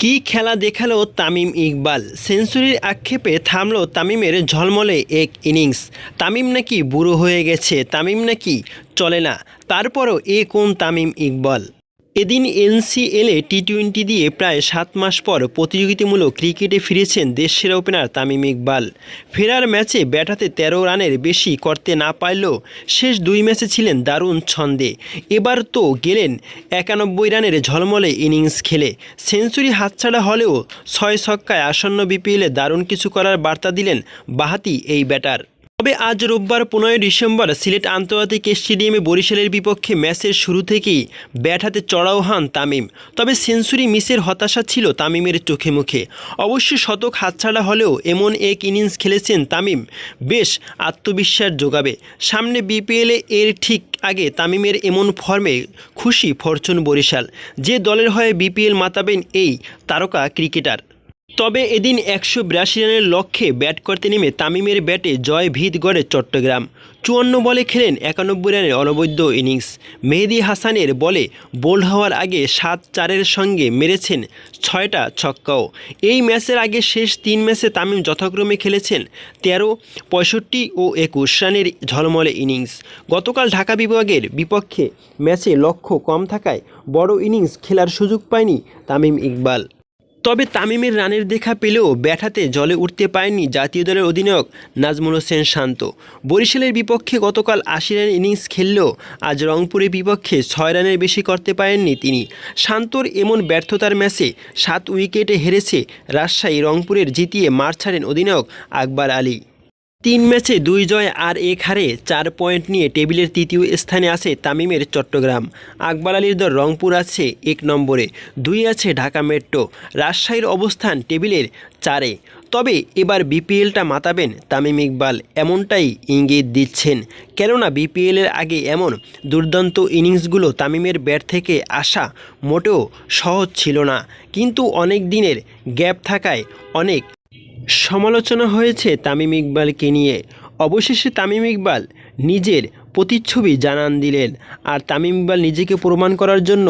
কি খেলা দেখালো তামিম ইকবাল, সেঞ্চুরির আক্ষেপে থামলো তামিমের ঝলমলে এক ইনিংস। তামিম নাকি বুড়ো হয়ে গেছে, তামিম নাকি চলে না, তারপরও এ কোন তামিম ইকবাল। এদিন এনসিএলে টি-20 দিয়ে প্রায় 7 মাস পর প্রতিযোগিতামূলক ক্রিকেটে ফিরেছেন দেশসেরা ওপেনার তামিম ইকবাল। ফেরার ম্যাচে ব্যাট হাতে 13 রানের বেশি করতে না পারলেও শেষ 2 ম্যাচে ছিলেন দারুণ ছন্দে। এবার তো গেলেন 91 রানের ঝলমলে ইনিংস খেলে। সেঞ্চুরি হাতছাড়া হলেও 6 ছক্কায় আসন্ন বিপিএলে দারুণ কিছু করার বার্তা দিলেন বাঁহাতি এই ব্যাটার। তবে আজ রোববার 15 ডিসেম্বর সিলেট আন্তর্জাতিক স্টেডিয়ামে বরিশালের বিপক্ষে ম্যাচের শুরু থেকেই ব্যাট হাতে চড়াও হন তামিম। তবে সেঞ্চুরি মিসের হতাশা ছিল তামিমের চোখে মুখে। অবশ্য শতক হাতছাড়া হলেও এমন এক ইনিংস খেলেছেন তামিম, বেশ আত্মবিশ্বাস যোগাবে সামনে বিপিএলে। এর ঠিক আগে তামিমের এমন ফর্মে খুশি ফরচুন বরিশাল, যে দলের হয়ে বিপিএল মাতাবেন এই তারকা ক্রিকেটার। তবে এদিন 182 রানের লক্ষ্যে ব্যাট করতে নেমে তামিমের ব্যাটে জয় ভিত গড়ে চট্টগ্রাম। 54 বলে খেলেন 91 রানের অনবদ্য ইনিংস। মেহেদী হাসানের বলে বোল্ড হওয়ার আগে 7-4-এর সঙ্গে মেরেছেন 6টা ছক্কাও। এই ম্যাচের আগে শেষ 3 ম্যাচে তামিম যথাক্রমে খেলেছেন 13, 65 ও 21 রানের ঝলমলে ইনিংস। গতকাল ঢাকা বিভাগের বিপক্ষে ম্যাচে লক্ষ্য কম থাকায় বড় ইনিংস খেলার সুযোগ পায়নি তামিম ইকবাল। তবে তামিমের রানের দেখা পেলেও ব্যাট হাতে জ্বলে উঠতে পারেননি জাতীয় দলের অধিনায়ক নাজমুল হোসেন শান্ত। বরিশালের বিপক্ষে গতকাল 80 রানের ইনিংস খেললেও আজ রংপুরের বিপক্ষে 6 রানের বেশি করতে পারেননি তিনি। শান্তর এমন ব্যর্থতার ম্যাচে 7 উইকেটে হেরেছে রাজশাহী, রংপুরের জিতিয়ে মাঠ ছাড়েন অধিনায়ক আকবর আলী। 3 ম্যাচে 2 জয় আর 1 হারে 4 পয়েন্ট নিয়ে টেবিলের 3য় স্থানে আছে তামিমের চট্টগ্রাম। আকবর আলীর দল রংপুর আছে 1 নম্বরে, 2 আছে ঢাকা মেট্রো। রাজশাহীর অবস্থান টেবিলের 4-এ। তবে এবার বিপিএলটা মাতাবেন তামিম ইকবাল, এমনটাই ইঙ্গিত দিচ্ছেন। কেননা বিপিএলের আগে এমন দুর্দান্ত ইনিংসগুলো তামিমের ব্যাট থেকে আসা মোটেও সহজ ছিল না। কিন্তু অনেক দিনের গ্যাপ থাকায় অনেক সমালোচনা হয়েছে তামিম ইকবালকে নিয়ে। অবশেষে তামিম ইকবাল নিজের প্রতিচ্ছবি জানান দিলেন। আর তামিম ইকবাল নিজেকে প্রমাণ করার জন্য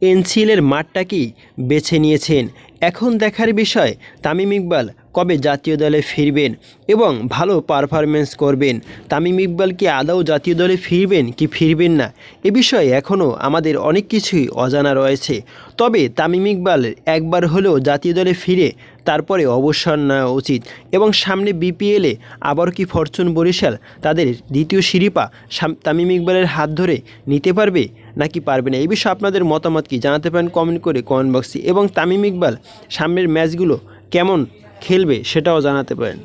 এনসিএলের মাঠটাকেই বেছে নিয়েছেন। এখন দেখার বিষয় তামিম ইকবাল কবে জাতীয় দলে ফিরবেন এবং ভালো পারফরমেন্স করবেন। তামিম ইকবাল কি আদৌ জাতীয় দলে ফিরবেন কি ফিরবেন না, এ বিষয়ে এখনও আমাদের অনেক কিছুই অজানা রয়েছে। তবে তামিম ইকবাল একবার হলেও জাতীয় দলে ফিরে তারপরে অবসর নেওয়া উচিত। এবং সামনে বিপিএলে আবার কি ফরচুন বরিশাল তাদের দ্বিতীয় শিরোপা তামিম ইকবালের হাত ধরে নিতে পারবে নাকি পারবে না, এই বিষয়ে আপনাদের মতামত কি জানাতে পারেন কমেন্ট করে কমেন্ট বক্সে। এবং তামিম ইকবাল সামনের ম্যাচগুলো কেমন খেলবে সেটাও জানাতে পারেন।